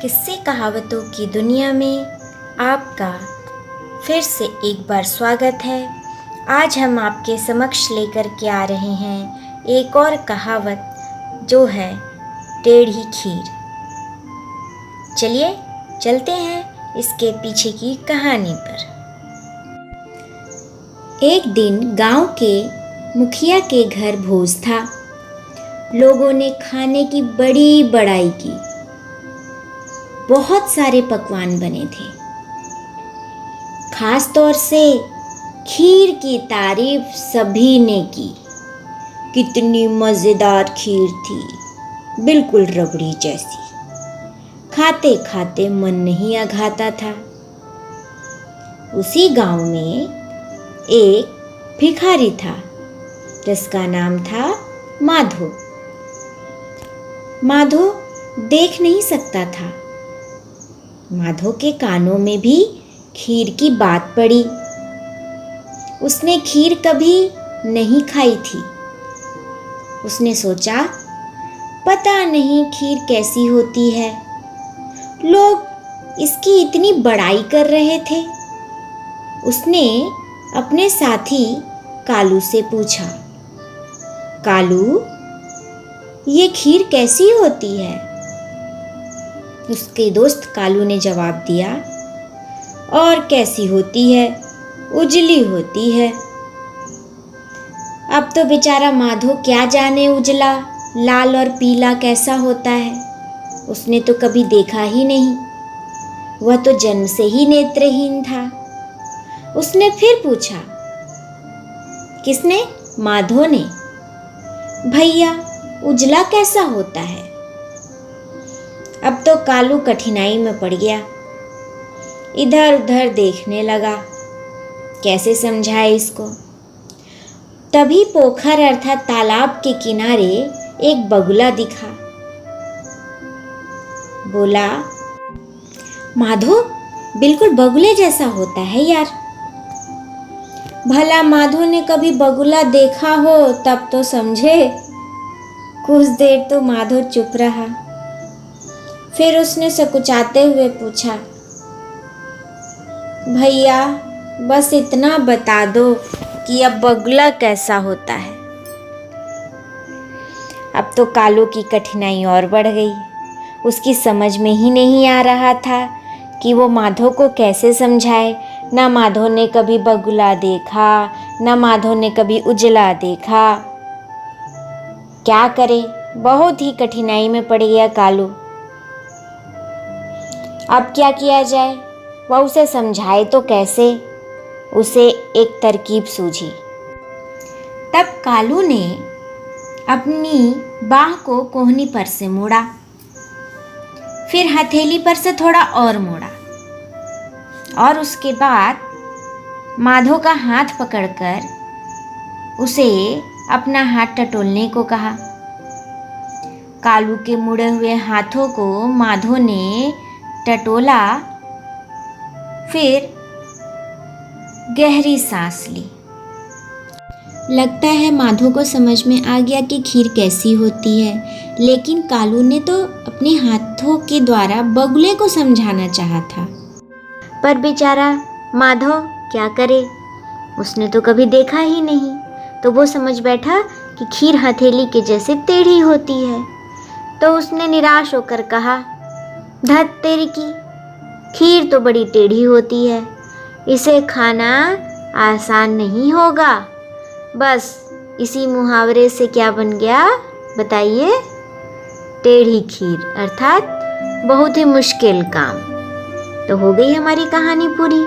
किस्से कहावतों की दुनिया में आपका फिर से एक बार स्वागत है। आज हम आपके समक्ष लेकर के आ रहे हैं एक और कहावत जो है टेढ़ी खीर। चलिए चलते हैं इसके पीछे की कहानी पर। एक दिन गांव के मुखिया के घर भोज था। लोगों ने खाने की बड़ी बड़ाई की। बहुत सारे पकवान बने थे। खास तौर से खीर की तारीफ सभी ने की। कितनी मज़ेदार खीर थी, बिल्कुल रबड़ी जैसी। खाते खाते मन नहीं अघाता था। उसी गांव में एक भिखारी था जिसका नाम था माधो। माधो देख नहीं सकता था। माधो के कानों में भी खीर की बात पड़ी। उसने खीर कभी नहीं खाई थी। उसने सोचा, पता नहीं खीर कैसी होती है। लोग इसकी इतनी बड़ाई कर रहे थे। उसने अपने साथी कालू से पूछा, कालू, ये खीर कैसी होती है? उसके दोस्त कालू ने जवाब दिया, और कैसी होती है, उजली होती है। अब तो बेचारा माधो क्या जाने उजला, लाल और पीला कैसा होता है। उसने तो कभी देखा ही नहीं। वह तो जन्म से ही नेत्रहीन था। उसने फिर पूछा। किसने? माधो ने। भैया, उजला कैसा होता है? अब तो कालू कठिनाई में पड़ गया। इधर उधर देखने लगा, कैसे समझाए इसको। तभी पोखर अर्थात तालाब के किनारे एक बगुला दिखा। बोला, माधो, बिल्कुल बगुले जैसा होता है यार। भला माधो ने कभी बगुला देखा हो तब तो समझे। कुछ देर तो माधो चुप रहा। फिर उसने सकुचाते हुए पूछा, भैया, बस इतना बता दो कि अब बगुला कैसा होता है। अब तो कालू की कठिनाई और बढ़ गई। उसकी समझ में ही नहीं आ रहा था कि वो माधो को कैसे समझाए। ना माधो ने कभी बगुला देखा, ना माधो ने कभी उजला देखा। क्या करे, बहुत ही कठिनाई में पड़ गया कालू। अब क्या किया जाए? वह उसे समझाए तो कैसे? उसे एक तरकीब सूझी। तब कालू ने अपनी बाह को कोहनी पर से मोड़ा, फिर हथेली पर से थोड़ा और मोड़ा, और उसके बाद माधो का हाथ पकड़कर उसे अपना हाथ टटोलने को कहा। कालू के मुड़े हुए हाथों को माधो ने टटोला, फिर गहरी सांस ली। लगता है माधो को समझ में आ गया कि खीर कैसी होती है, लेकिन कालू ने तो अपने हाथों के द्वारा बगुले को समझाना चाहा था। पर बेचारा माधो क्या करे, उसने तो कभी देखा ही नहीं। तो वो समझ बैठा कि खीर हथेली के जैसे टेढ़ी होती है। तो उसने निराश होकर कहा, धत तेरी की, खीर तो बड़ी टेढ़ी होती है। इसे खाना आसान नहीं होगा। बस इसी मुहावरे से क्या बन गया बताइए? टेढ़ी खीर अर्थात बहुत ही मुश्किल काम। तो हो गई हमारी कहानी पूरी।